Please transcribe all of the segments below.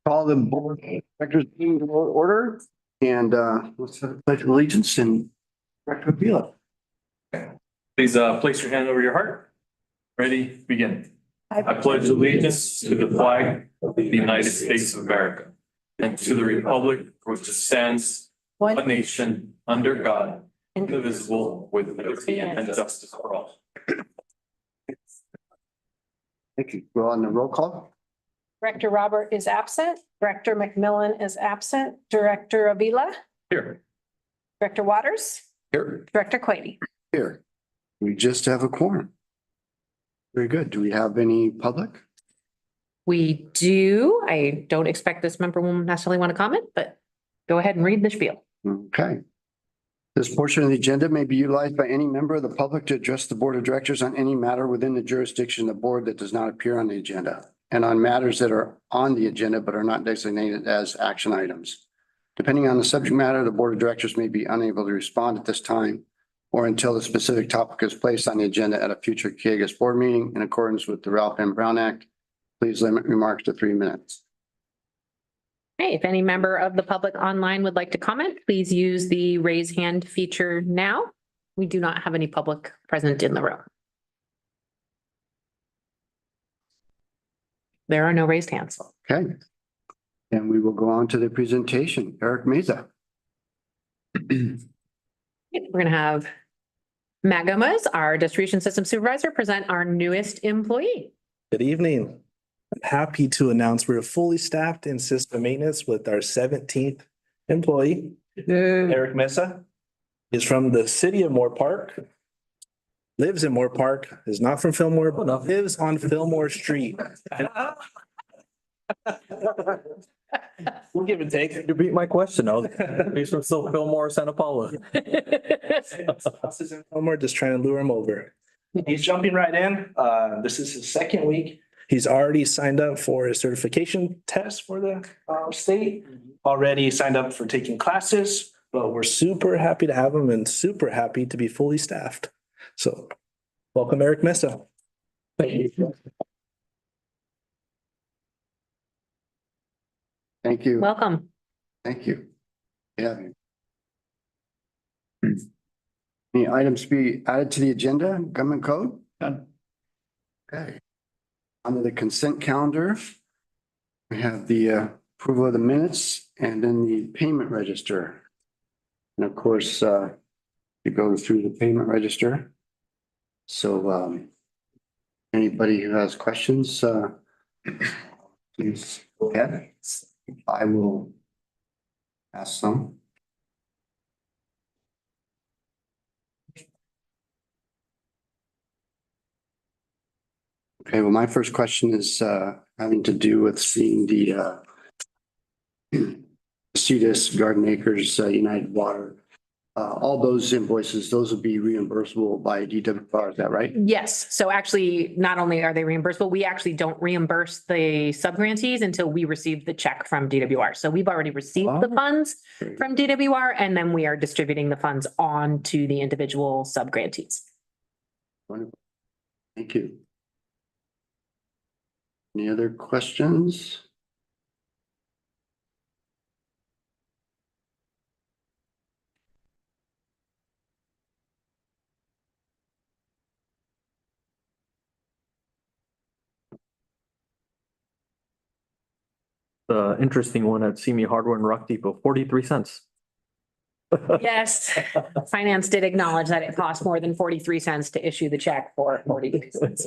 Call the board of directors meeting to order and let's have a pledge of allegiance and Director Avila. Please place your hand over your heart. Ready, begin. I pledge allegiance to the flag of the United States of America and to the republic for which it stands, one nation, under God, indivisible, with liberty and justice for all. Thank you. Go on the roll call. Director Robert is absent. Director McMillan is absent. Director Avila. Here. Director Waters. Here. Director Quady. Here. We just have a quorum. Very good. Do we have any public? We do. I don't expect this member will necessarily want to comment, but go ahead and read the spiel. Okay. This portion of the agenda may be utilized by any member of the public to address the board of directors on any matter within the jurisdiction of the board that does not appear on the agenda, and on matters that are on the agenda but are not designated as action items. Depending on the subject matter, the board of directors may be unable to respond at this time or until the specific topic is placed on the agenda at a future Calleguas board meeting in accordance with the Ralph M. Brown Act. Please limit remarks to 3 minutes. Hey, if any member of the public online would like to comment, please use the raise hand feature now. We do not have any public present in the room. There are no raised hands. Okay. And we will go on to the presentation. Eric Meza. We're going to have Matt Gomez, our distribution system supervisor, present our newest employee. Good evening. I'm happy to announce we're fully staffed in system maintenance with our 17th employee. Eric Mesa is from the city of Moore Park. Lives in Moore Park, is not from Fillmore, but lives on Fillmore Street. We'll give and take. You beat my question. He's from Fillmore, Santa Paula. Fillmore, just trying to lure him over. He's jumping right in. This is his second week. He's already signed up for a certification test for the state, already signed up for taking classes, but we're super happy to have him and super happy to be fully staffed. So welcome, Eric Mesa. Thank you. Thank you. Welcome. Thank you. Yeah. Any items to be added to the agenda, government code? None. Okay. Under the consent calendar, we have the approval of the minutes and then the payment register. And of course, you go through the payment register. So anybody who has questions, please go ahead. I will ask some. Okay, well, my first question is having to do with seeing the Cetus, Garden Acres, United Water. All those invoices, those will be reimbursable by DWR, is that right? Yes. So actually, not only are they reimbursable, we actually don't reimburse the subgrantees until we receive the check from DWR. So we've already received the funds from DWR, and then we are distributing the funds on to the individual subgrantees. Wonderful. Thank you. Any other questions? The interesting one at Simi Hardware and Rock Depot, 43 cents. Yes, finance did acknowledge that it cost more than 43 cents to issue the check for 43 cents.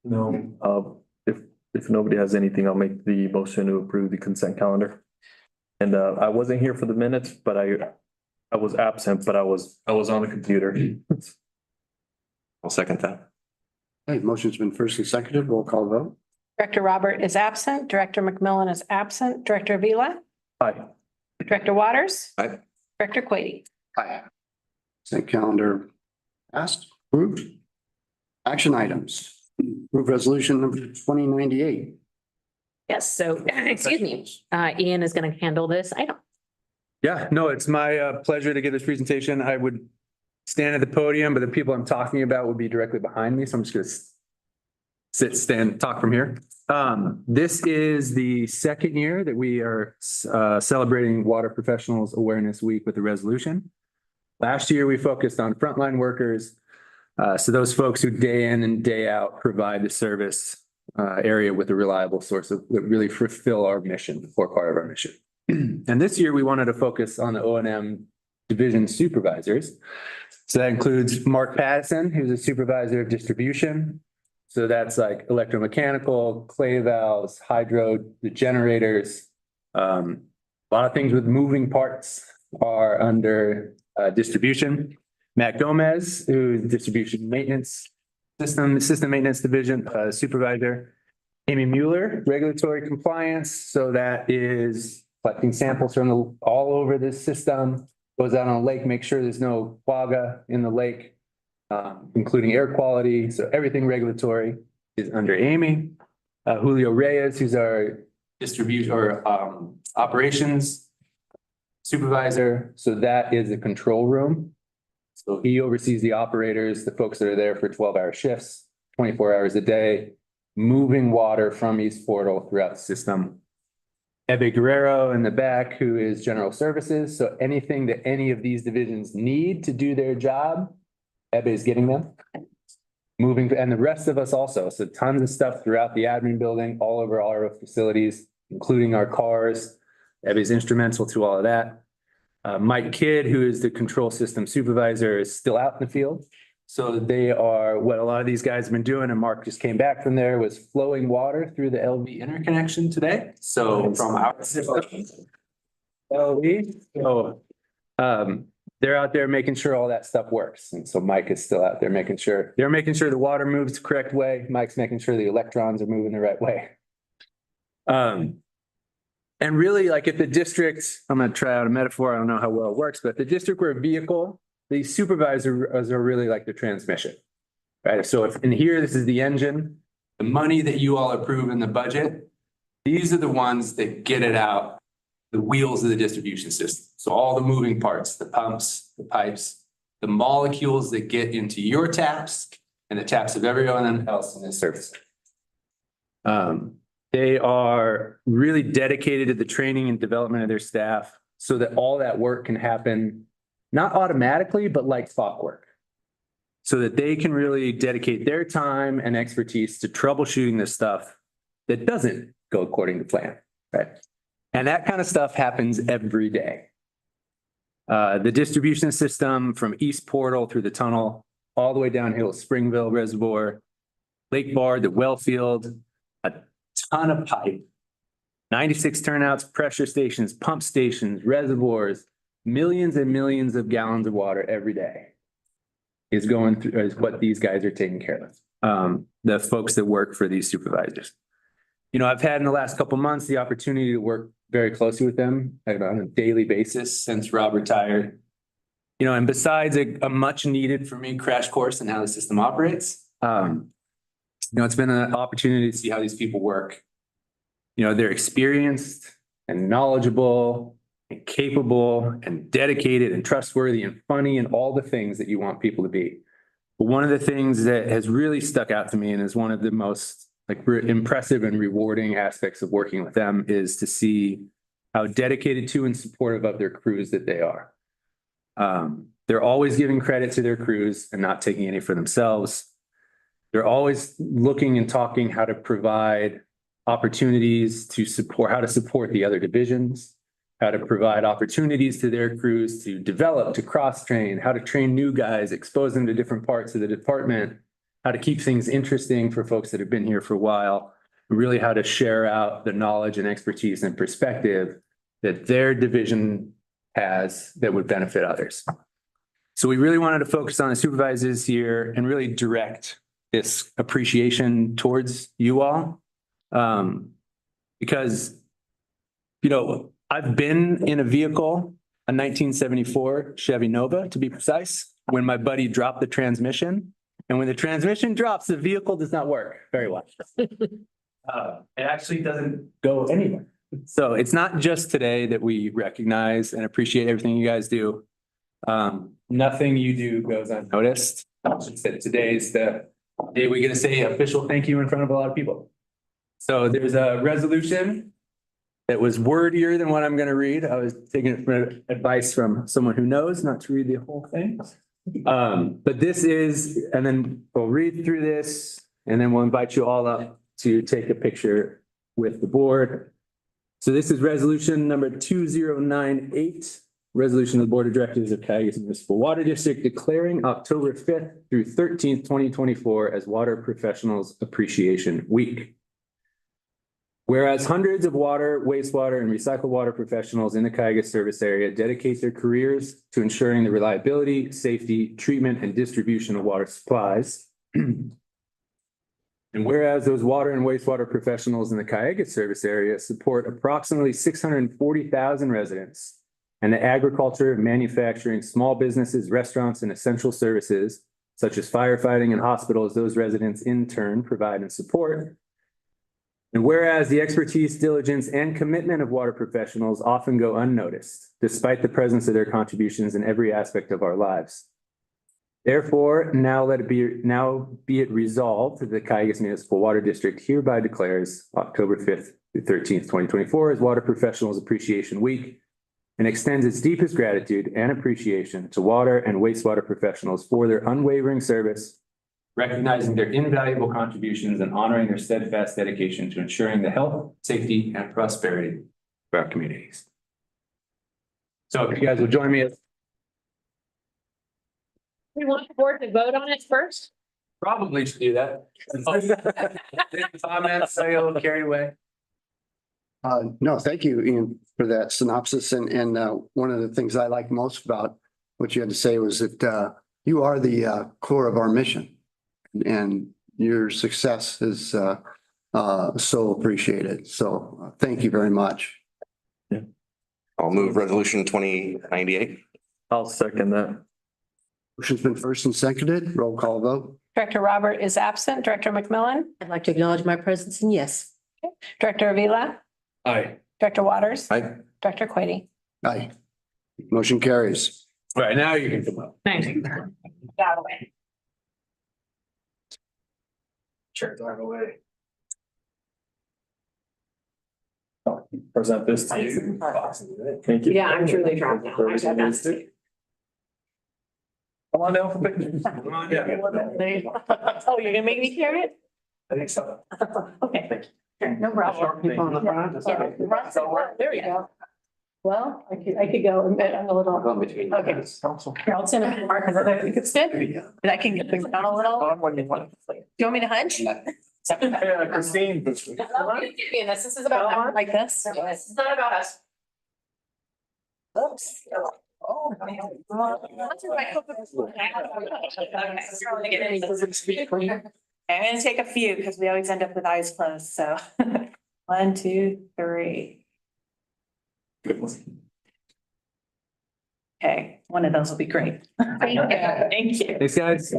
No, if nobody has anything, I'll make the motion to approve the consent calendar. And I wasn't here for the minutes, but I was absent, but I was on the computer. I'll second that. Okay, motion's been first and seconded. Roll call vote. Director Robert is absent. Director McMillan is absent. Director Avila. Aye. Director Waters. Aye. Director Quady. Aye. Consent calendar passed, approved. Action items. Approve resolution number 2098. Yes, so, excuse me, Ian is going to handle this item. Yeah, no, it's my pleasure to give this presentation. I would stand at the podium, but the people I'm talking about would be directly behind me. So I'm just gonna stand, talk from here. This is the second year that we are celebrating Water Professionals Awareness Week with a resolution. Last year, we focused on frontline workers. So those folks who day in and day out provide the service area with a reliable source of that really fulfill our mission, core part of our mission. And this year, we wanted to focus on the O&M division supervisors. So that includes Mark Pattison, who's a supervisor of distribution. So that's like electromechanical, clay valves, hydro, the generators. A lot of things with moving parts are under distribution. Matt Gomez, who's distribution maintenance system maintenance division supervisor. Amy Mueller, regulatory compliance. So that is collecting samples from all over this system. Goes out on a lake, make sure there's no quagga in the lake, including air quality. So everything regulatory is under Amy. Julio Reyes, who's our distribution or operations supervisor. So that is a control room. So he oversees the operators, the folks that are there for 12-hour shifts, 24 hours a day, moving water from East Portal throughout the system. Ebe Guerrero in the back, who is general services. So anything that any of these divisions need to do their job, Ebe is getting them. Moving, and the rest of us also. So tons of stuff throughout the admin building, all over all our facilities, including our cars. Ebe is instrumental to all of that. Mike Kidd, who is the control system supervisor, is still out in the field. So they are, what a lot of these guys have been doing, and Mark just came back from there, was flowing water through the LV interconnection today. So from our system, LV, so they're out there making sure all that stuff works. And so Mike is still out there making sure, they're making sure the water moves the correct way. Mike's making sure the electrons are moving the right way. And really, like if the district, I'm going to try out a metaphor, I don't know how well it works, but if the district were a vehicle, the supervisors are really like the transmission, right? So if in here, this is the engine, the money that you all approve in the budget, these are the ones that get it out, the wheels of the distribution system. So all the moving parts, the pumps, the pipes, the molecules that get into your taps and the taps of everyone else in this service. They are really dedicated to the training and development of their staff so that all that work can happen, not automatically, but like clockwork. So that they can really dedicate their time and expertise to troubleshooting this stuff that doesn't go according to plan, right? And that kind of stuff happens every day. The distribution system from East Portal through the tunnel, all the way downhill, Springville Reservoir, Lake Bar, the well field, a ton of pipe, 96 turnouts, pressure stations, pump stations, reservoirs, millions and millions of gallons of water every day is going through, is what these guys are taking care of. The folks that work for these supervisors. You know, I've had in the last couple of months the opportunity to work very closely with them on a daily basis since Rob retired. You know, and besides a much needed for me crash course in how the system operates, you know, it's been an opportunity to see how these people work. You know, they're experienced and knowledgeable and capable and dedicated and trustworthy and funny and all the things that you want people to be. But one of the things that has really stuck out to me and is one of the most impressive and rewarding aspects of working with them is to see how dedicated to and supportive of their crews that they are. They're always giving credit to their crews and not taking any for themselves. They're always looking and talking how to provide opportunities to support, how to support the other divisions, how to provide opportunities to their crews to develop, to cross-train, how to train new guys, expose them to different parts of the department, how to keep things interesting for folks that have been here for a while, really how to share out the knowledge and expertise and perspective that their division has that would benefit others. So we really wanted to focus on the supervisors here and really direct this appreciation towards you all. Because, you know, I've been in a vehicle, a 1974 Chevy Nova to be precise, when my buddy dropped the transmission. And when the transmission drops, the vehicle does not work very well. It actually doesn't go anywhere. So it's not just today that we recognize and appreciate everything you guys do. Nothing you do goes unnoticed. Today's the day we get to say official thank you in front of a lot of people. So there's a resolution that was wordier than what I'm going to read. I was taking advice from someone who knows not to read the whole thing. But this is, and then we'll read through this and then we'll invite you all up to take a picture with the board. So this is resolution number 2098, resolution of the Board of Directors of Calleguas Municipal Water District declaring October 5th through 13th, 2024 as Water Professionals Appreciation Week. Whereas hundreds of water, wastewater, and recycled water professionals in the Calleguas service area dedicate their careers to ensuring the reliability, safety, treatment, and distribution of water supplies. And whereas those water and wastewater professionals in the Calleguas service area support approximately 640,000 residents, and the agriculture, manufacturing, small businesses, restaurants, and essential services, such as firefighting and hospitals, those residents in turn provide and support. And whereas the expertise, diligence, and commitment of water professionals often go unnoticed, despite the presence of their contributions in every aspect of our lives. Therefore, now be it resolved that the Calleguas Municipal Water District hereby declares October 5th through 13th, 2024 as Water Professionals Appreciation Week and extends its deepest gratitude and appreciation to water and wastewater professionals for their unwavering service, recognizing their invaluable contributions and honoring their steadfast dedication to ensuring the health, safety, and prosperity of our communities. So if you guys will join me. We want the board to vote on it first. Probably should do that. Comments, I get a little carried away. No, thank you, Ian, for that synopsis. And one of the things I like most about what you had to say was that you are the core of our mission, and your success is so appreciated. So thank you very much. I'll move resolution 2098. I'll second that. Motion's been first and seconded. Roll call vote. Director Robert is absent. Director McMillan, I'd like to acknowledge my presence and yes. Director Avila, Aye. Director Waters, Aye. Director Quady. Aye. Motion carries. All right, now you can come up. Thank you. Got away. Chairs are away. Present this to you. Thank you. Yeah, I'm truly trapped now. I got that. Come on down for pictures. Come on down. Oh, you're gonna make me carry it? I think so. Okay. No problem. There we go. Well, I could go a little. Okay. Here, I'll send it. Mark, I think it's good. And I can get things down a little. Do you want me to hunch? Yeah, Christine. This is about like this. This is not about us. Oops. Oh. I'm gonna take a few because we always end up with eyes closed, so. 1, 2, 3. Okay, one of those will be great. Thank you. Thank you. Thanks, guys.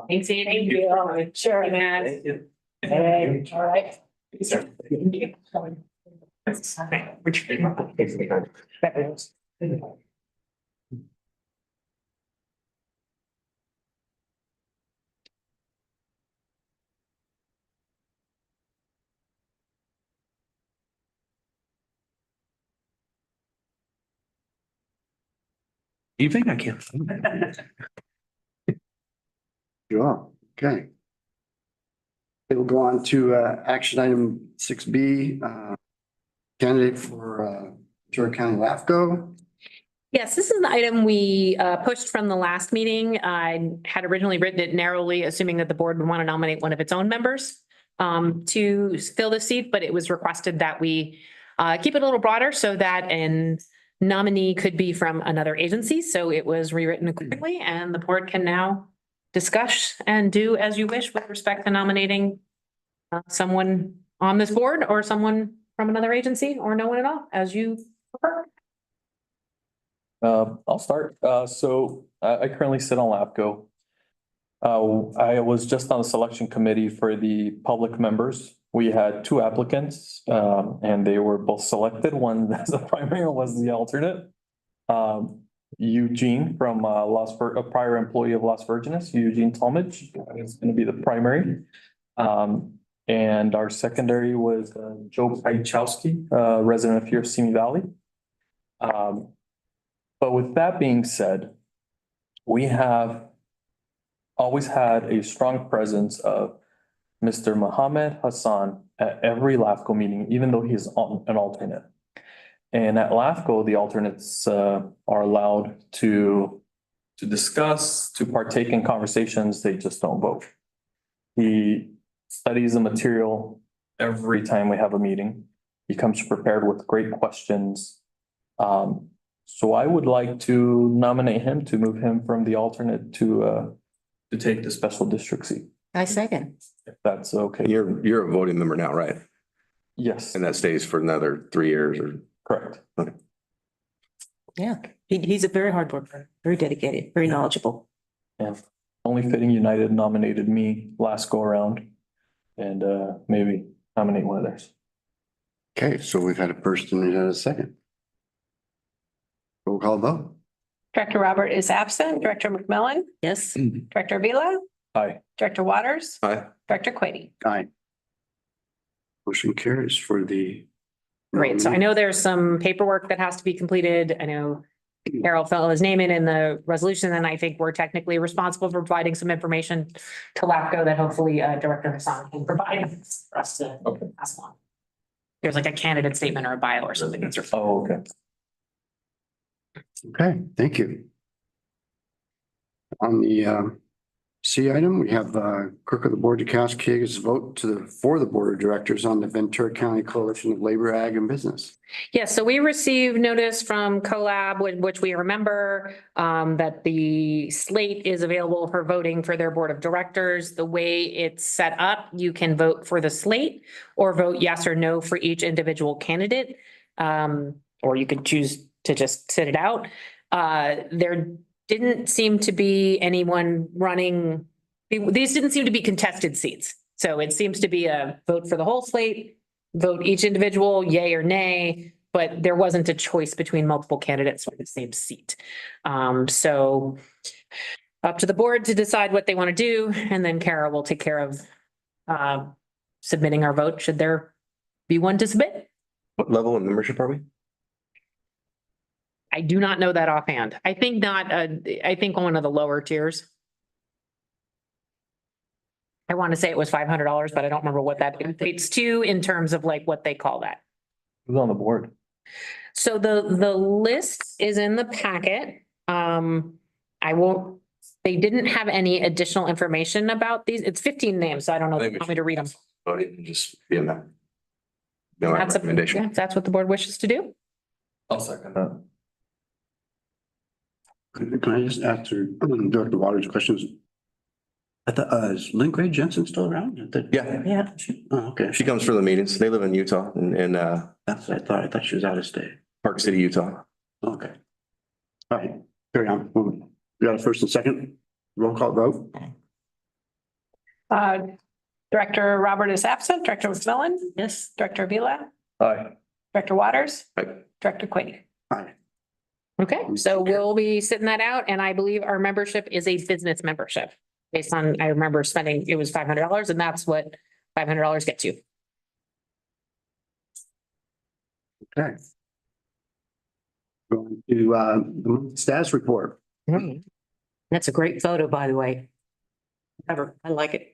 Thanks, Andy. Sure. Man. Hey, all right. You think I can't? Find it? Sure. Okay. We'll go on to action item 6B, candidate for Ventura County LAFCO. Yes, this is the item we pushed from the last meeting. I had originally written it narrowly, assuming that the board would want to nominate one of its own members to fill the seat, but it was requested that we keep it a little broader so that an nominee could be from another agency. So it was rewritten accordingly, and the board can now discuss and do as you wish with respect to nominating someone on this board or someone from another agency or no one at all, as you prefer. I'll start. So I currently sit on LAFCO. I was just on the selection committee for the public members we had two applicants, and they were both selected. One as the primary, one was the alternate. Eugene from a prior employee of Las Virgenes, Eugene Talmadge is going to be the primary. And our secondary was Joe Paichowski, resident of here, Simi Valley. But with that being said, we have always had a strong presence of Mr. Mohammed Hassan at every LAFCO meeting, even though he's an alternate. And at LAFCO, the alternates are allowed to discuss, to partake in conversations, they just don't vote. He studies the material every time we have a meeting. He comes prepared with great questions. So I would like to nominate him to move him from the alternate to take the special district seat, I second. if that's okay. You're a voting member now, right? Yes, And that stays for another 3 years or? correct. Yeah, he's a very hard worker, very dedicated, very knowledgeable. And Only Fitting United nominated me last go around, and maybe nominate one of theirs. Okay, so we've had a first and we've had a second. Roll call vote. Director Robert is absent. Director McMillan, Yes, Director Vila, Aye. Director Waters, Aye. Director Quady. Aye. Motion carries for the. Great. So I know there's some paperwork that has to be completed. I know Carol fell his name in the resolution, and I think we're technically responsible for providing some information to LAFCO that hopefully Director Hassan can provide for us to pass along. There's like a candidate statement or a bio or something. Oh, okay. Okay, thank you. On the C item, we have clerk of the board to cast Calleguas' vote for the board of directors on the Ventura County Coalition of Labor, Ag and Business. Yes, so we received notice from CoLab, which we remember that the slate is available for voting for their board of directors. The way it's set up, you can vote for the slate or vote yes or no for each individual candidate. Or you could choose to just sit it out. There didn't seem to be anyone running. These didn't seem to be contested seats. So it seems to be a vote for the whole slate, vote each individual, yay or nay, but there wasn't a choice between multiple candidates for the same seat. So up to the board to decide what they want to do, and then Kara will take care of submitting our vote should there be one to submit. What level of membership are we? I do not know that offhand. I think not, I think one of the lower tiers. I want to say it was $500, but I don't remember what that equates to in terms of like what they call that. Who's on the board? So the list is in the packet. They didn't have any additional information about these. It's 15 names, so I don't know if you want me to read them. Voting and just be in that. No That's recommendation. if that's what the board wishes to do. I'll second that. Can I just ask Director Waters questions? I thought, is Lynn Gray Jensen still around? Yeah, yeah. Oh, okay. she comes for the meetings. They live in Utah in That's what I thought. I thought she was out of state. Park City, Utah. Okay. All right, carry on. We got a first and second roll call vote. Director Robert is absent. Director McMillan, Yes, Director Vila, Aye. Director Waters, Aye. Director Quady. Aye. Okay, so we'll be sitting that out, and I believe our membership is a business membership. Based on, I remember spending, it was $500, and that's what $500 gets you. Okay. Going to the status report. that's a great photo, by the way. Ever, I like it.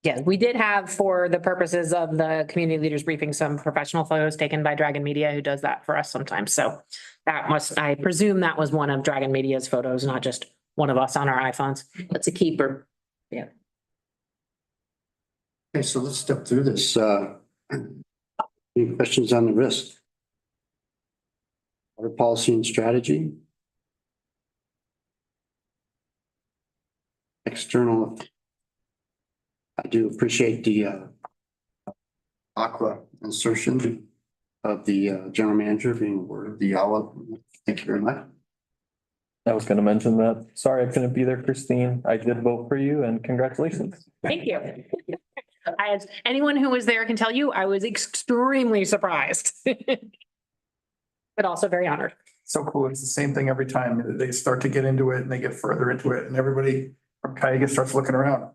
Yeah, we did have, for the purposes of the community leaders briefing, some professional photos taken by Dragon Media, who does that for us sometimes. So that must, I presume that was one of Dragon Media's photos, not just one of us on our iPhones. That's a keeper. Okay, so let's step through this. Any questions on the risk? Water policy and strategy? External. I do appreciate the aqua insertion of the general manager being awarded the olive. Thank you very much. I was gonna mention that. Sorry, I couldn't be there, Christine. I did vote for you and congratulations. Thank you. As anyone who was there can tell you, I was extremely surprised. But also very honored. So cool. It's the same thing every time. They start to get into it and they get further into it and everybody from Calleguas starts looking around.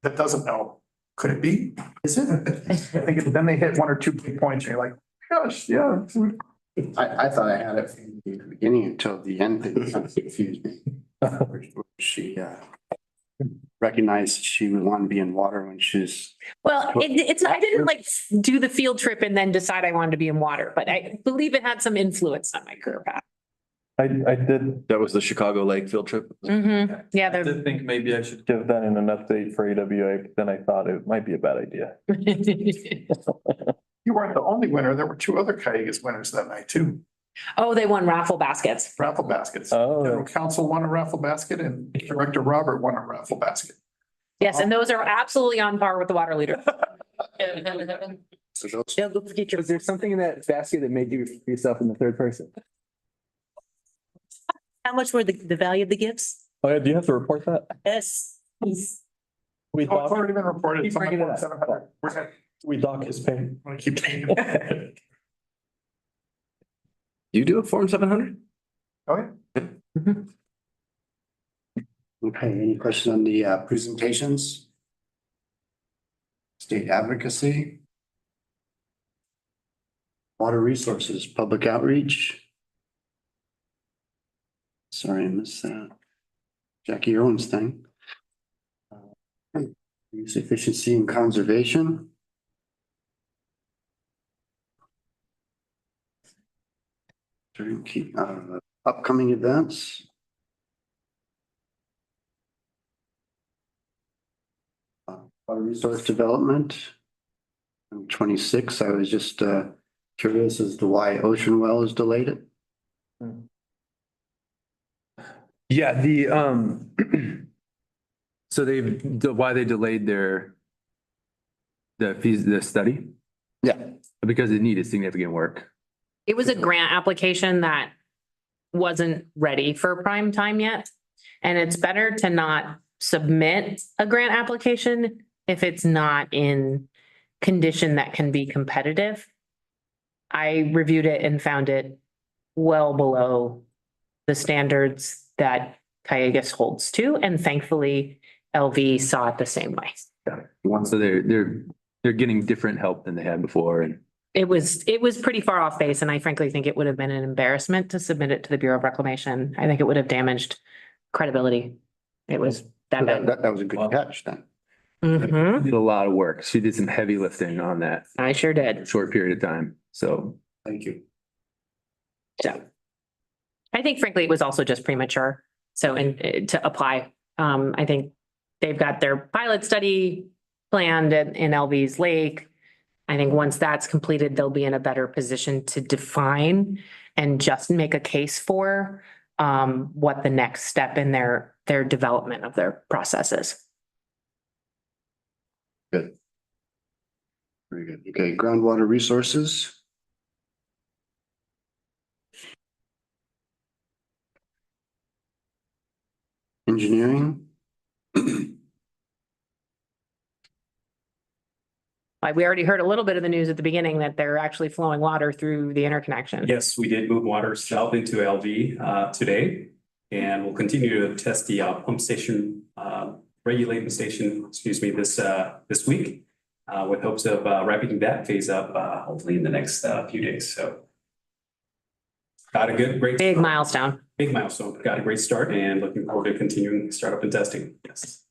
That doesn't know. Could it be? Is it? I think then they hit one or two big points and you're like, gosh, yeah. I thought I had it from the beginning until the end. It confused me. She recognized she would want to be in water when she's. Well, it's, I didn't like do the field trip and then decide I wanted to be in water, but I believe it had some influence on my career path. I did, That was the Chicago Lake field trip. Yeah, I did think maybe I should give that in an update for AWA, but then I thought it might be a bad idea. You weren't the only winner. There were two other Calleguas winners that night too. Oh, they won raffle baskets. Raffle baskets. Oh. General counsel won a raffle basket and Director Robert won a raffle basket. Yes, and those are absolutely on par with the water leader. So those, They'll go get your. Was there something in that basket that made you yourself in the third person? How much were the value of the gifts? Oh, yeah, do you have to report that? Yes. We Oh, it's dock, already been reported. Keep bringing it up. 700. We're gonna, we dock his pay. I'm gonna keep taking it. You do a Form 700? Oh, yeah. okay, any questions on the presentations? State advocacy? Water resources, public outreach? Sorry, I missed that. Jackie Irwin's thing. Use efficiency and conservation. Turnkey, upcoming events. Water resource development. On 26, I was just curious as to why Ocean Well is delayed it. Yeah, so why they delayed the study? Yeah. Because it needed significant work. It was a grant application that wasn't ready for prime time yet. And it's better to not submit a grant application if it's not in condition that can be competitive. I reviewed it and found it well below the standards that Calleguas holds to, and thankfully LV saw it the same way. So they're getting different help than they had before, and It was pretty far off base, and I frankly think it would have been an embarrassment to submit it to the Bureau of Reclamation. I think it would have damaged credibility. It was that bad. That was a good catch then. Mhm. did a lot of work. She did some heavy lifting on that I sure did. short period of time. So Thank you. So I think frankly, it was also just premature. So, and to apply, I think they've got their pilot study planned in LV's Lake. I think once that's completed, they'll be in a better position to define and just make a case for what the next step in their development of their process is. Good. Very good. Okay, groundwater resources. Engineering. Like we already heard a little bit of the news at the beginning that they're actually flowing water through the interconnection. Yes, we did move water south into LV today. And we'll continue to test the pump station, regulating station, this week. With hopes of wrapping that phase up hopefully in the next few days. So got a great. Big start. milestone. Big milestone. Got a great start and looking forward to continuing startup and testing. Yes.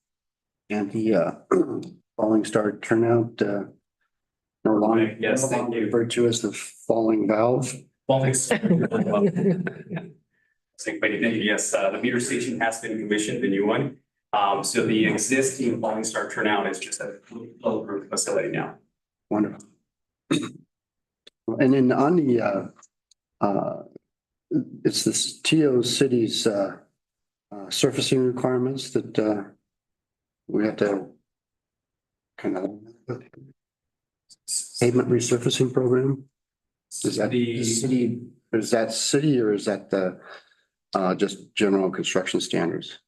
And the falling star turnout, no longer. Yes, no thank longer you. referred to as the falling valve. Falling. Yes, the meter station has been commissioned, the new one. So the existing falling star turnout is just a little roof facility now. Wonderful. And then on the, it's this TO city's surfacing requirements that we have to kind of pavement resurfacing program. Is that the city, is that city or is that the just general construction standards?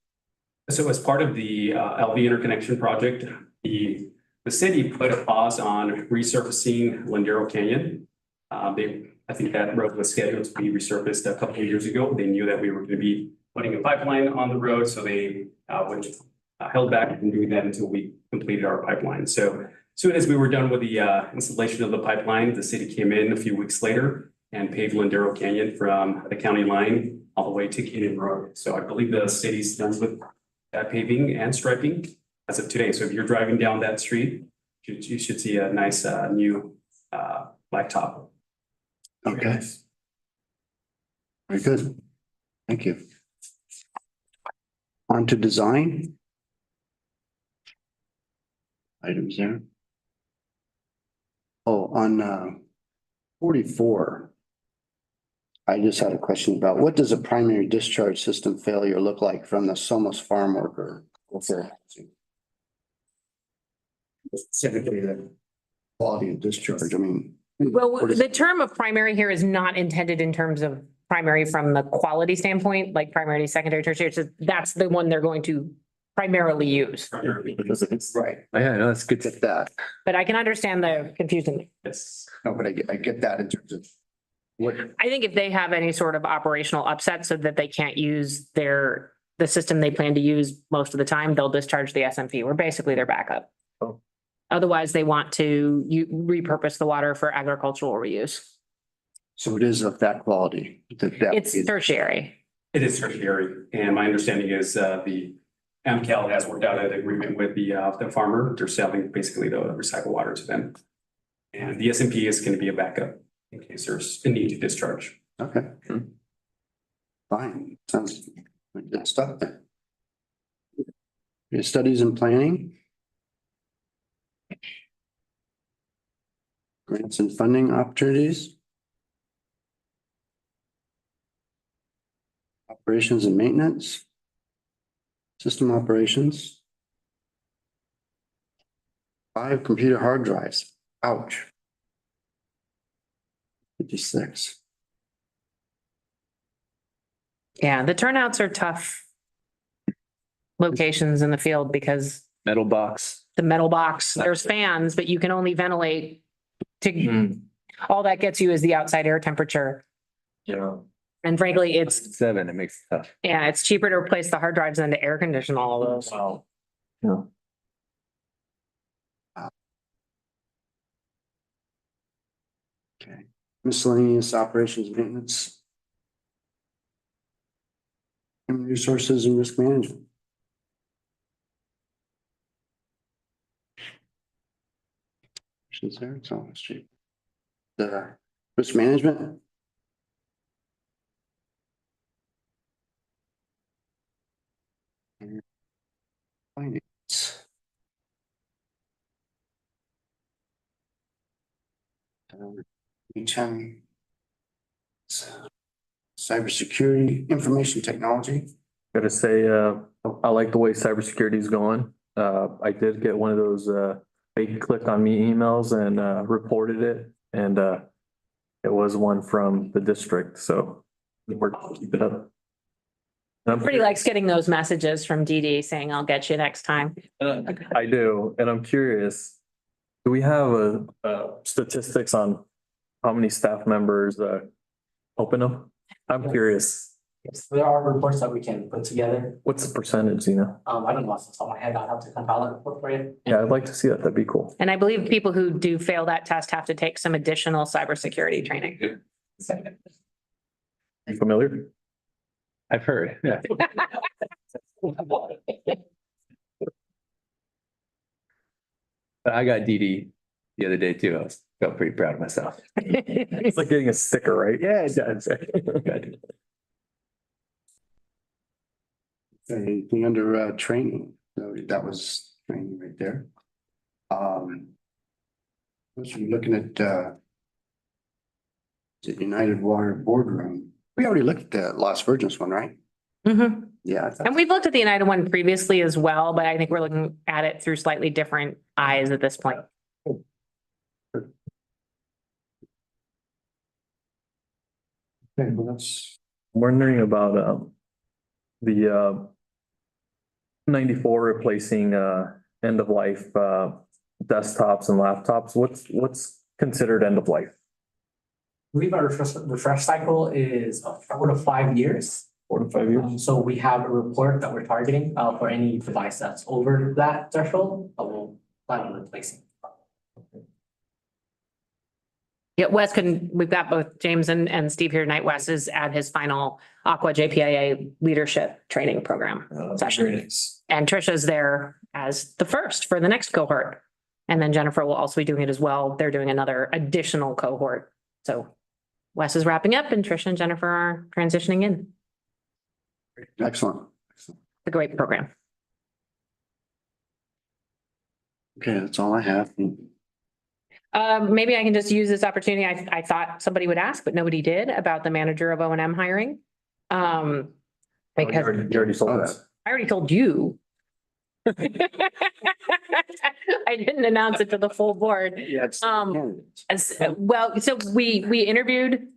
So as part of the LV interconnection project, the city put a pause on resurfacing Lindero Canyon. I think that road was scheduled to be resurfaced a couple of years ago. They knew that we were going to be putting a pipeline on the road, so they held back from doing that until we completed our pipeline. So as soon as we were done with the installation of the pipeline, the city came in a few weeks later and paved Lindero Canyon from the county line all the way to Canyon Road. So I believe the city's done with that paving and striping as of today. So if you're driving down that street, you should see a nice new blacktop. Okay. Very good. Thank you. On to design. Items there. Oh, on 44. I just had a question about what does a primary discharge system failure look like from the Somos farm worker? Specifically the quality of discharge, I mean. Well, the term of primary here is not intended in terms of primary from the quality standpoint, like primary, secondary, tertiary. So that's the one they're going to primarily use. Right. Yeah, no, that's good. Get that. But I can understand the confusion. Yes. No, but I get that in terms of what. I think if they have any sort of operational upset so that they can't use the system they plan to use most of the time, they'll discharge the SMP. We're basically their backup. Oh. Otherwise, they want to repurpose the water for agricultural reuse. So it is of that quality. It's tertiary. It is tertiary, and my understanding is the MCAL has worked out an agreement with the farmer. They're selling basically the recycled water to them. And the SMP is going to be a backup in case there's a need to discharge. Okay. Fine, sounds like good stuff there. Your studies and planning. Grants and funding opportunities. Operations and maintenance. System operations. 5 computer hard drives. Ouch. 56. Yeah, the turnouts are tough locations in the field because Metal box. the metal box, there's fans, but you can only ventilate to, all that gets you is the outside air temperature. Yeah. And frankly, it's, 7, it makes it tough. yeah, it's cheaper to replace the hard drives than to air condition all of those. Wow. Yeah. Okay. Miscellaneous operations and maintenance. Human resources and risk management. Questions there? It's on the street. The risk management. Finance. HM. Cybersecurity, information technology. Gotta say, I like the way cybersecurity is going. I did get one of those, fake click on me emails and, reported it. And, it was one from the district, so we're keep it up. Everybody likes getting those messages from DD saying, I'll get you next time. I do, and I'm curious, do we have statistics on how many staff members, open them? I'm curious, Yes, there are reports that we can put together. what's the percentage, you know? I don't know off the top of my head. I'll have to compile that report for you. Yeah, I'd like to see that. That'd be cool. And I believe people who do fail that test have to take some additional cybersecurity training. You familiar? I've heard, yeah. I got DD the other day too. Felt pretty proud of myself. It's like getting a sticker, right? Yeah, it does. Anything under training, so that was training right there. Was looking at the United Water Boardroom. We already looked at the Las Virgenes one, right? Mhm. Yeah. I thought- And we've looked at the United one previously as well, but I think we're looking at it through slightly different eyes at this point. Okay, well, that's wondering about the 94 replacing end of life desktops and laptops. What's considered end of life? I believe our refresh cycle is 4 to 5 years. 4 to 5 years. So we have a report that we're targeting for any device that's over that threshold, we'll plan on replacing. Yeah, we've got both James and Steve here tonight. Wes is at his final Aqua JPIA leadership training program session. And Trisha's there as the first for the next cohort. And then Jennifer will also be doing it as well. They're doing another additional cohort. So Wes is wrapping up and Trisha and Jennifer are transitioning in. Excellent. It's a great program. Okay, that's all I have. Maybe I can just use this opportunity. I thought somebody would ask, but nobody did about the manager of O&M hiring. Because You already told that. I already told you. I didn't announce it to the full board. Yeah, it's Well, so we interviewed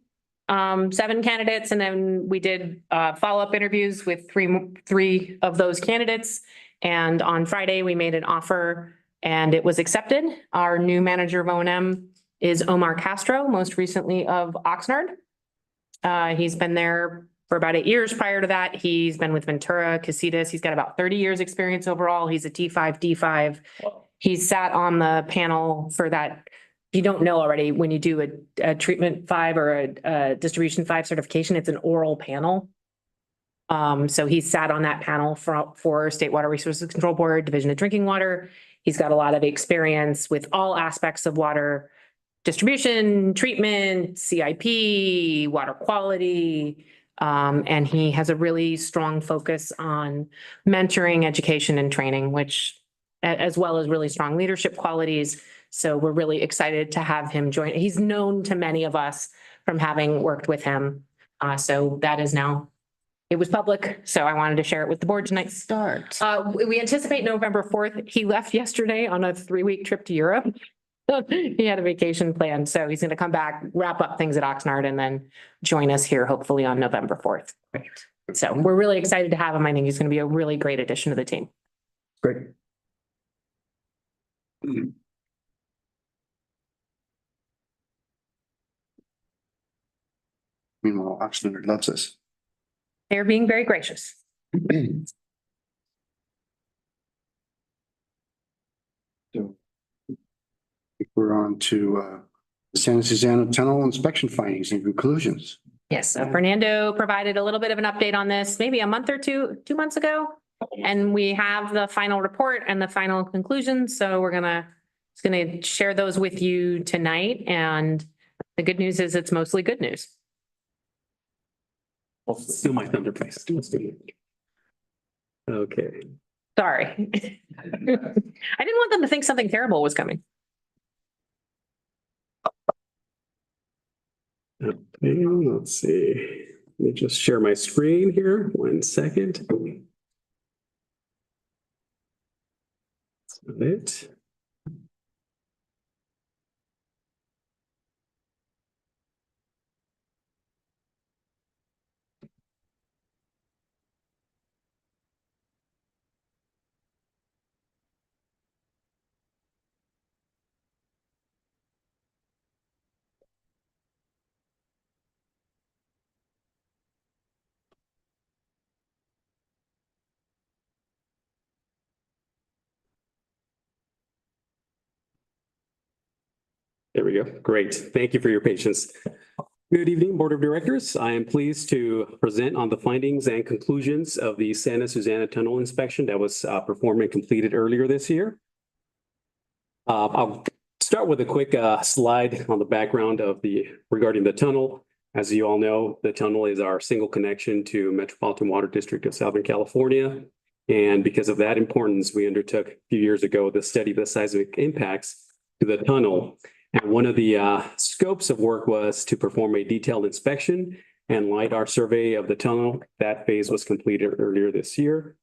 7 candidates and then we did follow-up interviews with three of those candidates. And on Friday, we made an offer and it was accepted. Our new manager of O&M is Omar Castro, most recently of Oxnard. He's been there for about 8 years. Prior to that, he's been with Ventura, Casitas. He's got about 30 years experience overall. He's a T5, D5. He's sat on the panel for that. If you don't know already, when you do a treatment 5 or a distribution 5 certification, it's an oral panel. So he sat on that panel for State Water Resources Control Board, Division of Drinking Water. He's got a lot of experience with all aspects of water distribution, treatment, CIP, water quality. And he has a really strong focus on mentoring, education, and training, which as well as really strong leadership qualities. So we're really excited to have him join. He's known to many of us from having worked with him. So that is now, it was public, so I wanted to share it with the board tonight. We anticipate November 4th. He left yesterday on a 3-week trip to Europe. He had a vacation planned, so he's going to come back, wrap up things at Oxnard, and then join us here hopefully on November 4th. So we're really excited to have him. I think he's going to be a really great addition to the team. Great. Meanwhile, Oxnard loves us. They're being very gracious. We're on to the San Susana Tunnel inspection findings and conclusions. Yes, so Fernando provided a little bit of an update on this, maybe a month or 2 months ago. And we have the final report and the final conclusions. So we're gonna share those with you tonight. And the good news is it's mostly good news. Steal my thunder, please. Okay. Sorry. I didn't want them to think something terrible was coming. Okay, let's see. Let me just share my screen here. 1 second. That's it. There we go. Great. Thank you for your patience. Good evening, Board of Directors. I am pleased to present on the findings and conclusions of the Santa Susana Tunnel inspection that was performed and completed earlier this year. I'll start with a quick slide on the background regarding the tunnel. As you all know, the tunnel is our single connection to Metropolitan Water District of Southern California. And because of that importance, we undertook a few years ago the study of the seismic impacts to the tunnel. And one of the scopes of work was to perform a detailed inspection and LiDAR survey of the tunnel. That phase was completed earlier this year.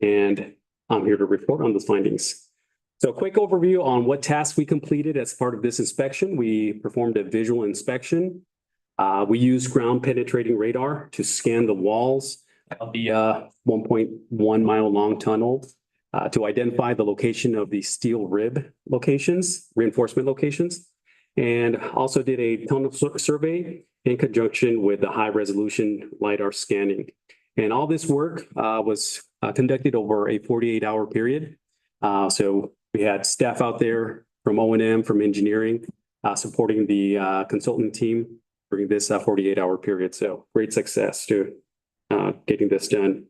And I'm here to report on the findings. So a quick overview on what tasks we completed as part of this inspection. We performed a visual inspection We use ground penetrating radar to scan the walls of the 1.1 mile long tunnel to identify the location of the steel rib locations, reinforcement locations, and also did a tunnel survey in conjunction with the high resolution LiDAR scanning. And all this work was conducted over a 48-hour period. So we had staff out there from O&M, from engineering, supporting the consultant team during this 48-hour period. So great success to getting this done.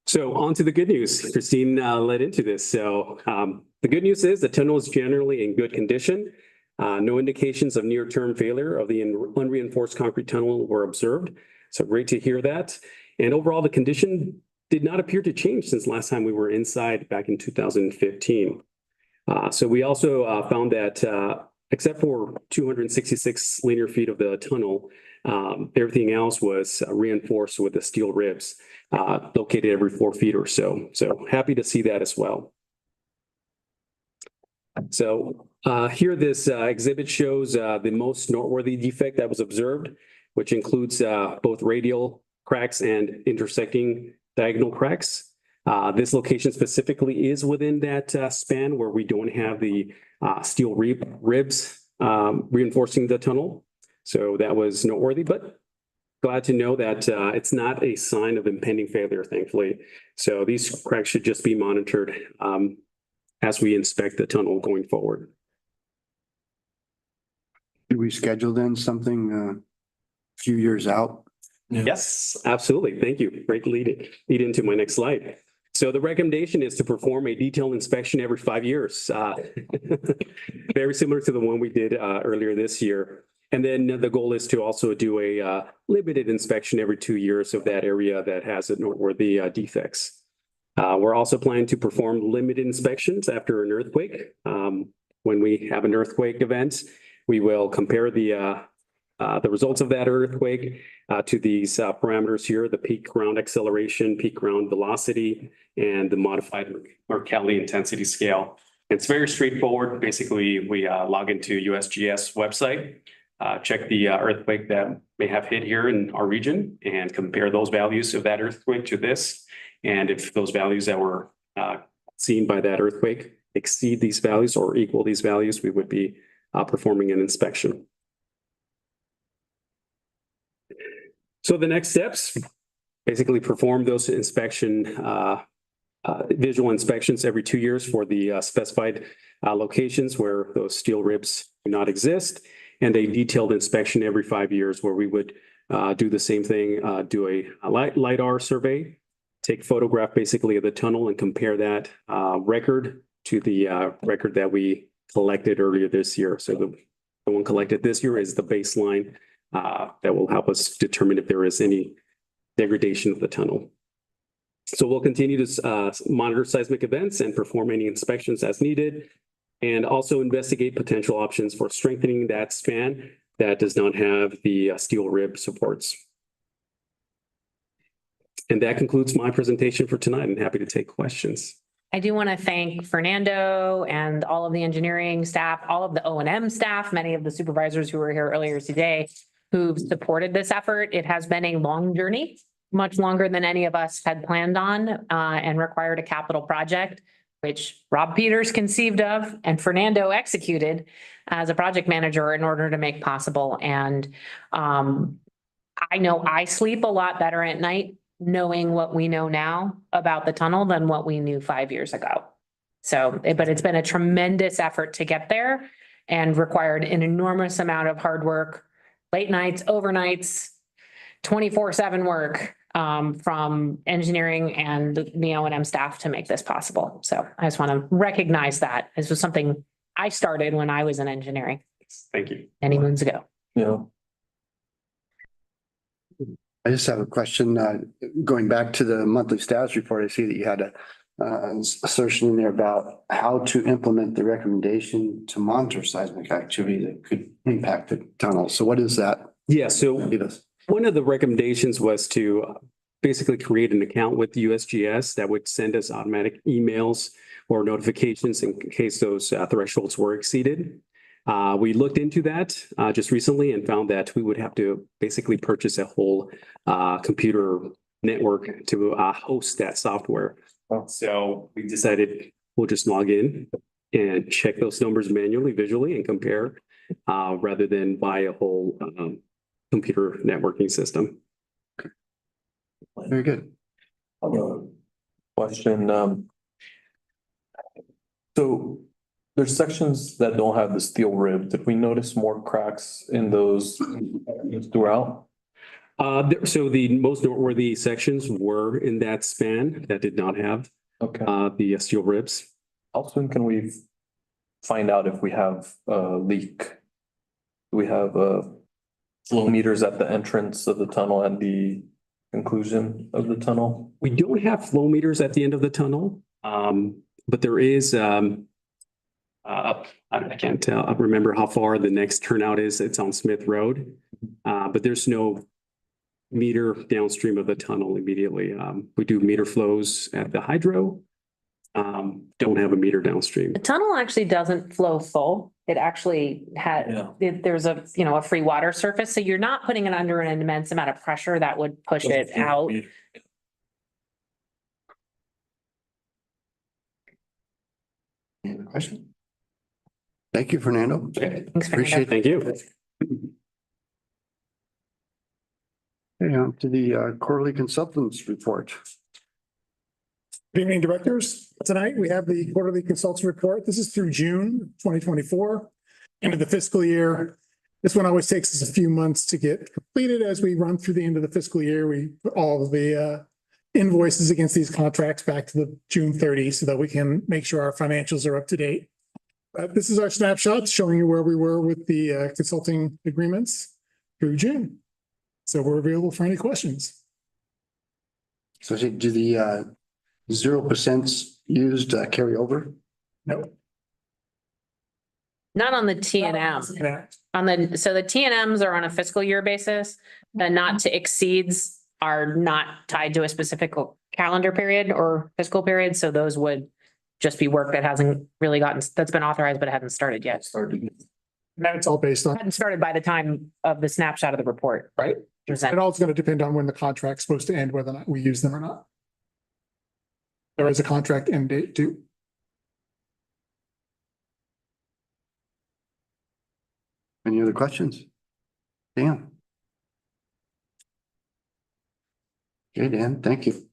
So on to the good news. Christine led into this. So the good news is the tunnel is generally in good condition. No indications of near-term failure of the unreinforced concrete tunnel were observed. So great to hear that. And overall, the condition did not appear to change since last time we were inside back in 2015. So we also found that except for 266 linear feet of the tunnel, everything else was reinforced with the steel ribs located every 4 feet or so. So happy to see that as well. So here this exhibit shows the most noteworthy defect that was observed, which includes both radial cracks and intersecting diagonal cracks. This location specifically is within that span where we don't have the steel ribs reinforcing the tunnel. So that was noteworthy, but glad to know that it's not a sign of impending failure, thankfully. So these cracks should just be monitored as we inspect the tunnel going forward. Do we schedule then something a few years out? Yes, absolutely. Thank you. Great lead into my next slide. So the recommendation is to perform a detailed inspection every 5 years. Very similar to the one we did earlier this year. And then the goal is to also do a limited inspection every 2 years of that area that has noteworthy defects. We're also planning to perform limited inspections after an earthquake. When we have an earthquake event, we will compare the results of that earthquake to these parameters here, the peak ground acceleration, peak ground velocity, and the modified Mercalli intensity scale. It's very straightforward. Basically, we log into USGS website, check the earthquake that may have hit here in our region, and compare those values of that earthquake to this. And if those values that were seen by that earthquake exceed these values or equal these values, we would be performing an inspection. So the next steps, basically perform those visual inspections every 2 years for the specified locations where those steel ribs do not exist, and a detailed inspection every 5 years where we would do the same thing, do a LiDAR survey, take photograph basically of the tunnel and compare that record to the record that we collected earlier this year. So the one collected this year is the baseline that will help us determine if there is any degradation of the tunnel. So we'll continue to monitor seismic events and perform any inspections as needed, and also investigate potential options for strengthening that span that does not have the steel rib supports. And that concludes my presentation for tonight. I'm happy to take questions. I do want to thank Fernando and all of the engineering staff, all of the O&M staff, many of the supervisors who were here earlier today who've supported this effort. It has been a long journey, much longer than any of us had planned on, and required a capital project, which Rob Peters conceived of and Fernando executed as a project manager in order to make possible. And I know I sleep a lot better at night knowing what we know now about the tunnel than what we knew 5 years ago. So, but it's been a tremendous effort to get there and required an enormous amount of hard work, late nights, overnights, 24/7 work from engineering and the O&M staff to make this possible. So I just want to recognize that. This was something I started when I was in engineering. Thank you. Many moons ago. Yeah. I just have a question, going back to the monthly status report. I see that you had a assertion in there about how to implement the recommendation to monitor seismic activity that could impact the tunnel. So what is that? Yeah, so one of the recommendations was to basically create an account with USGS that would send us automatic emails or notifications in case those thresholds were exceeded. We looked into that just recently and found that we would have to basically purchase a whole computer network to host that software. So we decided we'll just log in and check those numbers manually, visually, and compare rather than buy a whole computer networking system. Very good. Question, so there's sections that don't have the steel rib. Did we notice more cracks in those throughout? So the most noteworthy sections were in that span that did not have Okay. the steel ribs. How soon can we find out if we have a leak? Do we have flow meters at the entrance of the tunnel and the conclusion of the tunnel? We don't have flow meters at the end of the tunnel, but there is I can't tell. I remember how far the next turnout is. It's on Smith Road, but there's no meter downstream of the tunnel immediately. We do meter flows at the hydro. Don't have a meter downstream. The tunnel actually doesn't flow full. It actually there's a, a free water surface. So you're not putting it under an immense amount of pressure that would push it out. Any other question? Thank you, Fernando. Thanks, Appreciate Thank you. Okay, on to the quarterly consultants report. Good evening, directors. Tonight, we have the quarterly consultant report. This is through June 2024, end of the fiscal year. This one always takes us a few months to get completed. As we run through the end of the fiscal year, we put all of the invoices against these contracts back to the June 30 so that we can make sure our financials are up to date. This is our snapshot showing you where we were with the consulting agreements through June. So we're available for any questions. So do the 0% used carry over? No. Not on the T and M. So the T and Ms are on a fiscal year basis. The not to exceeds are not tied to a specific calendar period or fiscal period. So those would just be work that hasn't really that's been authorized, but it hasn't started yet. And it's all based on. Hadn't started by the time of the snapshot of the report. Right. It all is going to depend on when the contract's supposed to end, whether or not we use them or not. There is a contract end date too. Any other questions? Dan? Okay, Dan, thank you.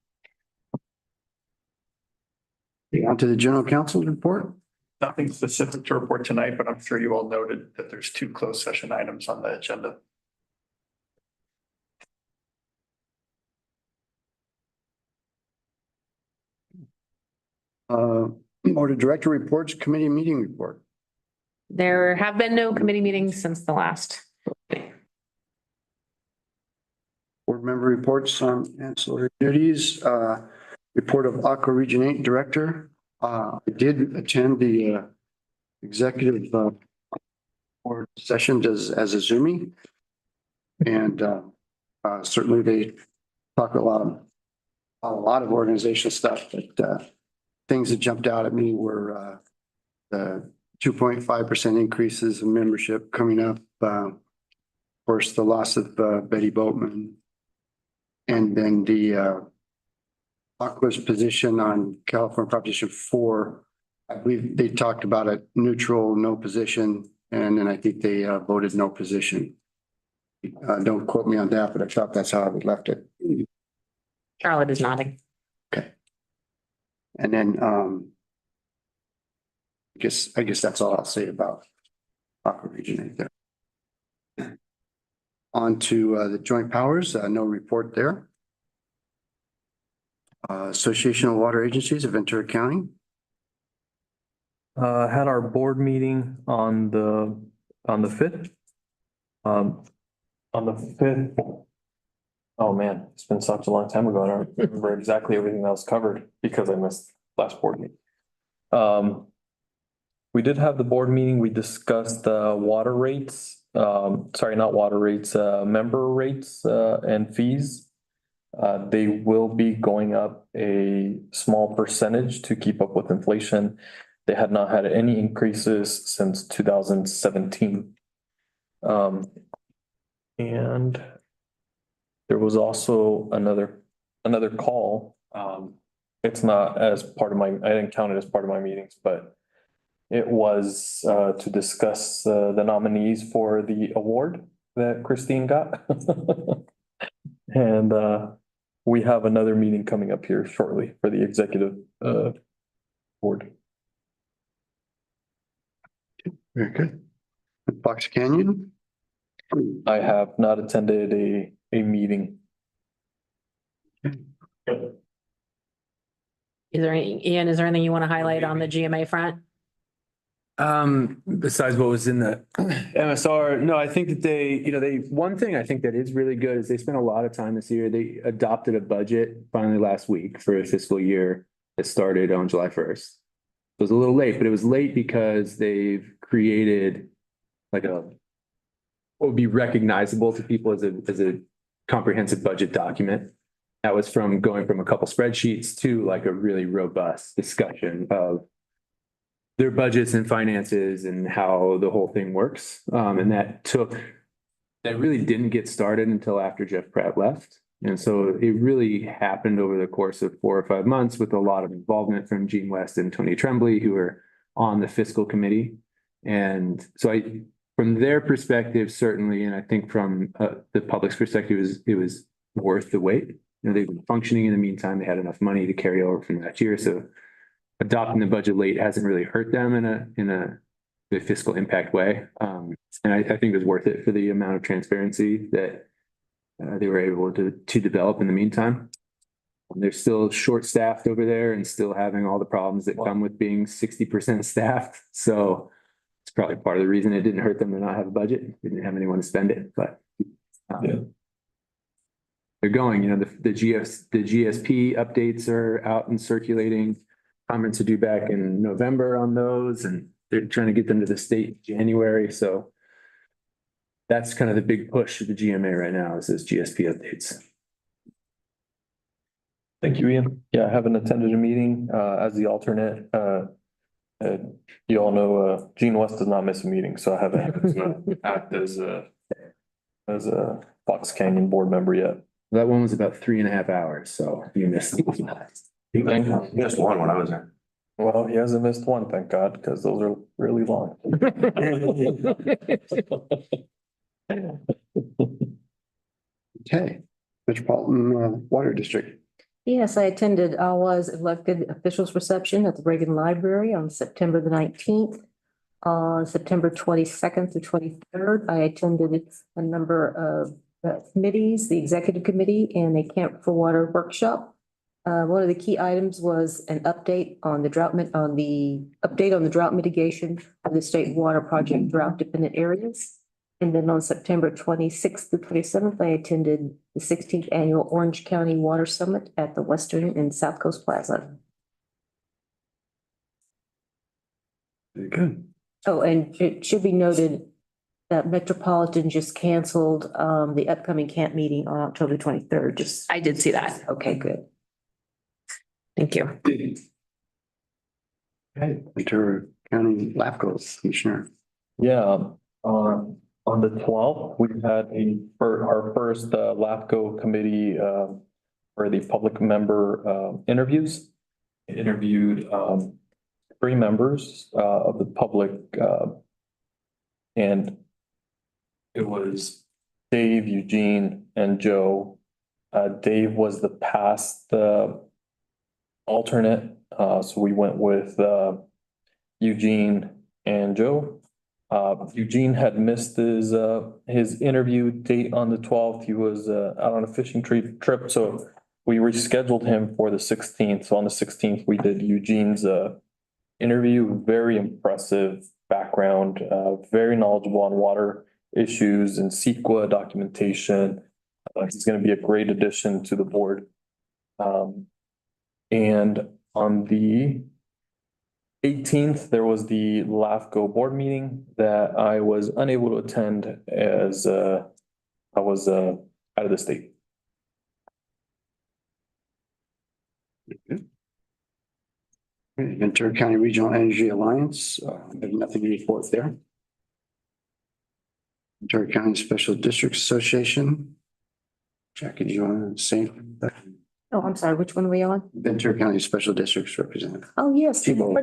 On to the general counsel report. Nothing specific to report tonight, but I'm sure you all noted that there's 2 closed session items on the agenda. Board of Director reports, committee meeting report. There have been no committee meetings since the last. Board member reports on ancillary duties, report of Aqua Region 8 Director. I did attend the executive board session as a Zoomie. And certainly they talk a lot of organizational stuff, but things that jumped out at me were the 2.5% increases in membership coming up. Of course, the loss of Betty Boatman. And then the Aqua's position on California Proposition 4, I believe they talked about a neutral, no position, and then I think they voted no position. Don't quote me on that, but I thought that's how I would left it. Charlotte is nodding. Okay. And then I guess that's all I'll say about Aqua Region 8 there. On to the joint powers, no report there. Association of Water Agencies of Ventura County. Had our board meeting on the 5th. On the 5th. Oh man, it's been such a long time ago. I don't remember exactly everything that was covered because I missed last board meeting. We did have the board meeting. We discussed water rates. Sorry, not water rates, member rates and fees. They will be going up a small percentage to keep up with inflation. They had not had any increases since 2017. And there was also another call. It's not as part of my, I didn't count it as part of my meetings, but it was to discuss the nominees for the award that Christine got. And we have another meeting coming up here shortly for the executive board. Very good. Fox Canyon? I have not attended a meeting. Ian, is there anything you want to highlight on the GMA front? Besides what was in the MSR, no, I think that one thing I think that is really good is they spent a lot of time this year. They adopted a budget finally last week for a fiscal year that started on July 1st. It was a little late, but it was late because they've created like what would be recognizable to people as a comprehensive budget document. That was from going from a couple spreadsheets to like a really robust discussion of their budgets and finances and how the whole thing works. And that really didn't get started until after Jeff Pratt left. And so it really happened over the course of 4 or 5 months with a lot of involvement from Gene West and Tony Tremblay, who are on the fiscal committee. And so from their perspective, certainly, and I think from the public's perspective, it was worth the wait. They've been functioning in the meantime. They had enough money to carry over from last year. So adopting the budget late hasn't really hurt them in a fiscal impact way. And I think it was worth it for the amount of transparency that they were able to develop in the meantime. They're still short-staffed over there and still having all the problems that come with being 60% staffed. So it's probably part of the reason it didn't hurt them to not have a budget. They didn't have anyone to spend it, but they're going, the GSP updates are out and circulating. Comments to do back in November on those, and they're trying to get them to the state in January. So that's kind of the big push of the GMA right now is those GSP updates. Thank you, Ian. Yeah, I haven't attended a meeting as the alternate. You all know Gene West does not miss a meeting, so I haven't act as a Fox Canyon board member yet. That one was about 3.5 hours, so you missed it. He missed one when I was there. Well, he hasn't missed one, thank God, because those are really long. Okay, Metropolitan Water District. Yes, I attended was elected officials reception at the Reagan Library on September the 19th. On September 22nd to 23rd, I attended a number of committees, the executive committee and a Camp for Water workshop. One of the key items was an update on the drought mitigation of the state water project drought dependent areas. And then on September 26th to 27th, I attended the 16th annual Orange County Water Summit at the Western and South Coast Plaza. Very good. Oh, and it should be noted that Metropolitan just canceled the upcoming camp meeting on October 23rd. I did see that. Okay, good. Thank you. Okay, Ventura County LAFCO Commissioner. Yeah, on the 12th, we had our first LAFCO committee for the public member interviews. Interviewed 3 members of the public and it was Dave, Eugene, and Joe. Dave was the past alternate, so we went with Eugene and Joe. Eugene had missed his interview date on the 12th. He was out on a fishing trip, so we rescheduled him for the 16th. So on the 16th, we did Eugene's interview. Very impressive background, very knowledgeable on water issues and CEQA documentation. He's going to be a great addition to the board. And on the 18th, there was the LAFCO board meeting that I was unable to attend as I was out of the state. Ventura County Regional Energy Alliance, I have nothing to report there. Ventura County Special District Association. Jackie, do you want to say? Oh, I'm sorry, which one are we on? Ventura County Special Districts Representative. Oh, yes. T-Mobile.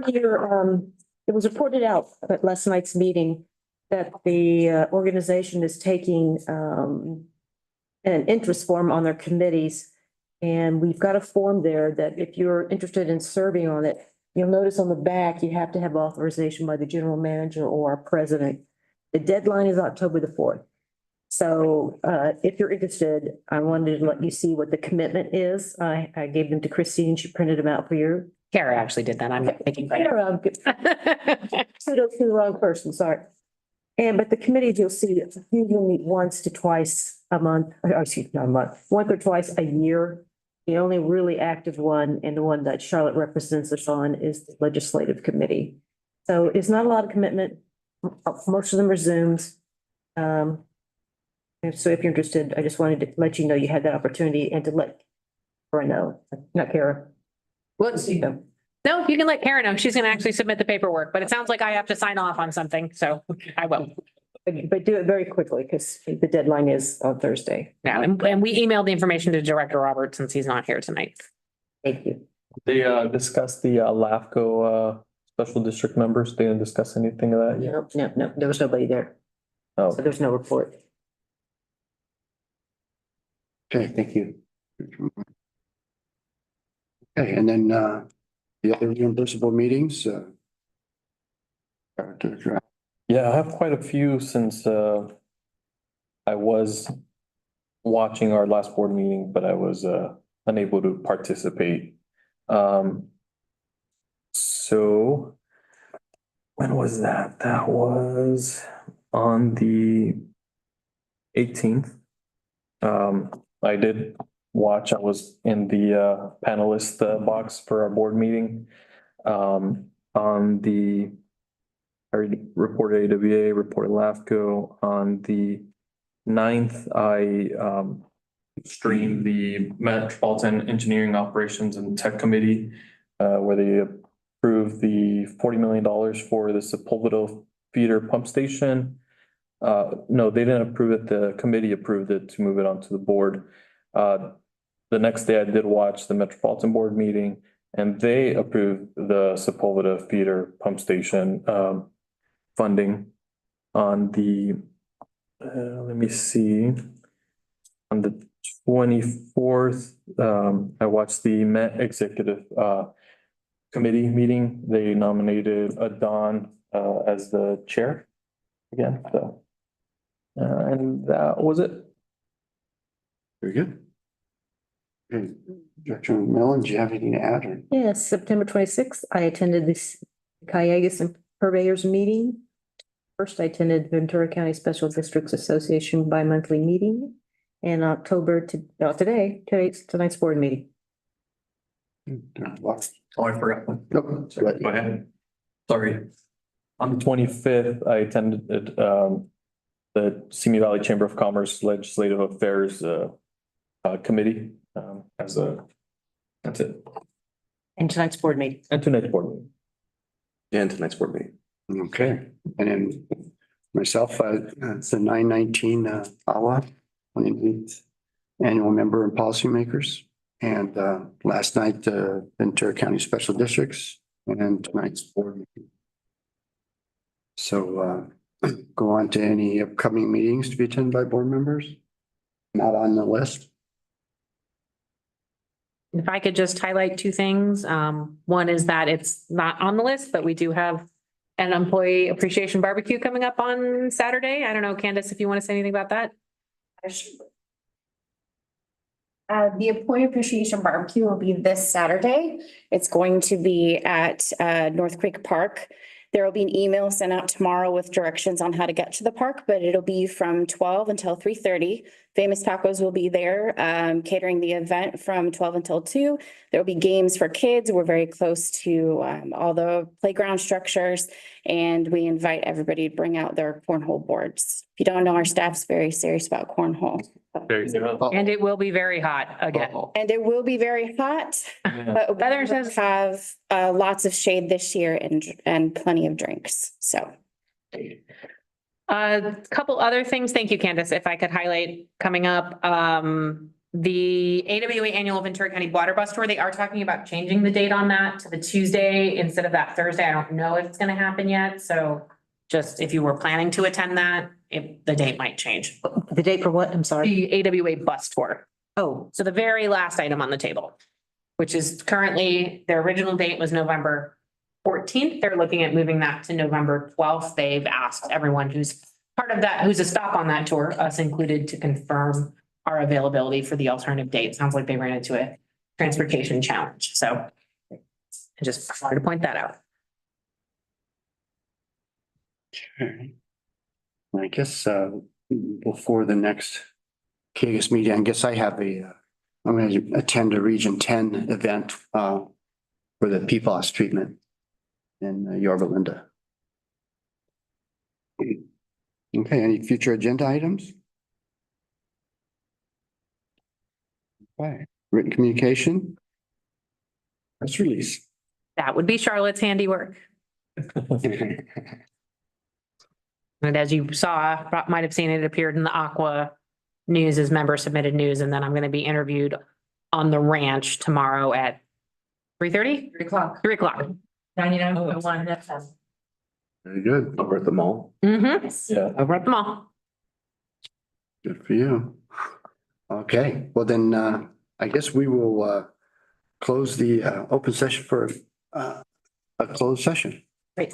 It was reported out at last night's meeting that the organization is taking an interest form on their committees. And we've got a form there that if you're interested in serving on it, you'll notice on the back, you have to have authorization by the general manager or our president. The deadline is October the 4th. So if you're interested, I wanted to let you see what the commitment is. I gave them to Christine. She printed them out for you. Kara actually did that. I'm not making fun. Kudos to the wrong person, sorry. But the committees, you'll see, usually meet once to twice a month, or excuse me, not a month, once or twice a year. The only really active one and the one that Charlotte represents us on is the legislative committee. So it's not a lot of commitment. Most of them are Zooms. And so if you're interested, I just wanted to let you know you had that opportunity and to let Kara know, not Kara. Let's see them. No, you can let Kara know. She's gonna actually submit the paperwork, but it sounds like I have to sign off on something, so I will. But do it very quickly because the deadline is on Thursday. Yeah, and we emailed the information to Director Roberts since he's not here tonight. Thank you. They discussed the LAFCO special district members. They didn't discuss anything of that yet. No, there was nobody there. Oh, So there's no report. Okay, thank you. Okay, and then the other reimbursable meetings. yeah, I have quite a few since I was watching our last board meeting, but I was unable to participate. So when was that? That was on the 18th. I did watch, I was in the panelist box for our board meeting. On the, I reported AWA, reported LAFCO. On the 9th, I streamed the Metropolitan Engineering Operations and Tech Committee, where they approved the $40 million for the Sepulveda feeder pump station. No, they didn't approve it. The committee approved it to move it onto the board. The next day I did watch the Metropolitan Board meeting and they approved the Sepulveda feeder pump station funding on the, let me see, on the 24th, I watched the Met Executive Committee meeting. They nominated Don as the chair again, so. And that was it. Very good. Okay, Director Millen, do you have anything to add or? Yes, September 26th, I attended this Calleguas and Purveyors meeting. First, I attended Ventura County Special Districts Association bi-monthly meeting. And tonight's board meeting. Oh, I forgot one. Nope. Go ahead. Sorry. On the 25th, I attended the Simi Valley Chamber of Commerce Legislative Affairs Committee that's it. And tonight's board meeting. And tonight's board meeting. And tonight's board meeting. Okay, and then myself, it's the 9/19 AWA, 28th Annual Member and Policymakers. And last night, Ventura County Special Districts and tonight's board meeting. So go on to any upcoming meetings to be attended by board members? Not on the list. If I could just highlight two things. One is that it's not on the list, but we do have an employee appreciation barbecue coming up on Saturday. I don't know, Candace, if you want to say anything about that. The employee appreciation barbecue will be this Saturday. It's going to be at North Creek Park. There will be an email sent out tomorrow with directions on how to get to the park, but it'll be from 12 until 3:30. Famous Tacos will be there, catering the event from 12 until 2. There will be games for kids. We're very close to all the playground structures. And we invite everybody to bring out their cornhole boards. If you don't know, our staff's very serious about cornhole. There you go. And it will be very hot again. And it will be very hot, but Weather weather says- have lots of shade this year and plenty of drinks, so. A couple other things. Thank you, Candace. If I could highlight coming up, the AWA Annual Ventura County Water Bus Tour, they are talking about changing the date on that to the Tuesday instead of that Thursday. I don't know if it's gonna happen yet, so just if you were planning to attend that, if the date might change. The date for what? I'm sorry. The AWA Bus Tour. Oh, So the very last item on the table, which is currently, their original date was November 14th. They're looking at moving that to November 12th. They've asked everyone who's part of that, who's a stop on that tour, us included, to confirm our availability for the alternative date. Sounds like they ran into a transportation challenge. So I just wanted to point that out. Okay. I guess, before the next Calleguas meeting, I guess I have I'm going to attend a Region 10 event, for the PFAS treatment in Yorba Linda. Okay, any future agenda items? Okay, written communication? Press release. That would be Charlotte's handiwork. And as you saw, might have seen it appeared in the Aqua News as member submitted news, and then I'm going to be interviewed on the ranch tomorrow at 3:30? 3:00. 3:00. 99.1 FM. Very good. Over at the mall. Mm-hmm. Yeah. Over at the mall. Good for you. Okay, well then, I guess we will, close the, open session for, a closed session. Great.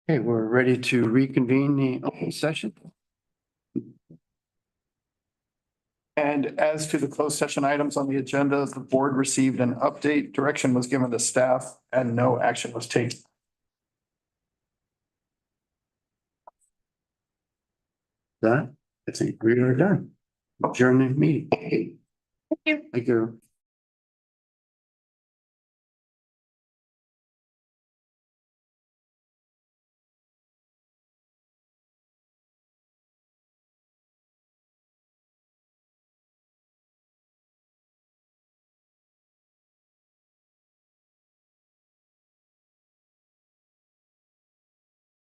Okay, we're ready to reconvene the open session. And as to the closed session items on the agenda, the board received an update. Direction was given to staff and no action was taken. That, I think we are done. Adjourn the meeting. Thank you. Thank you.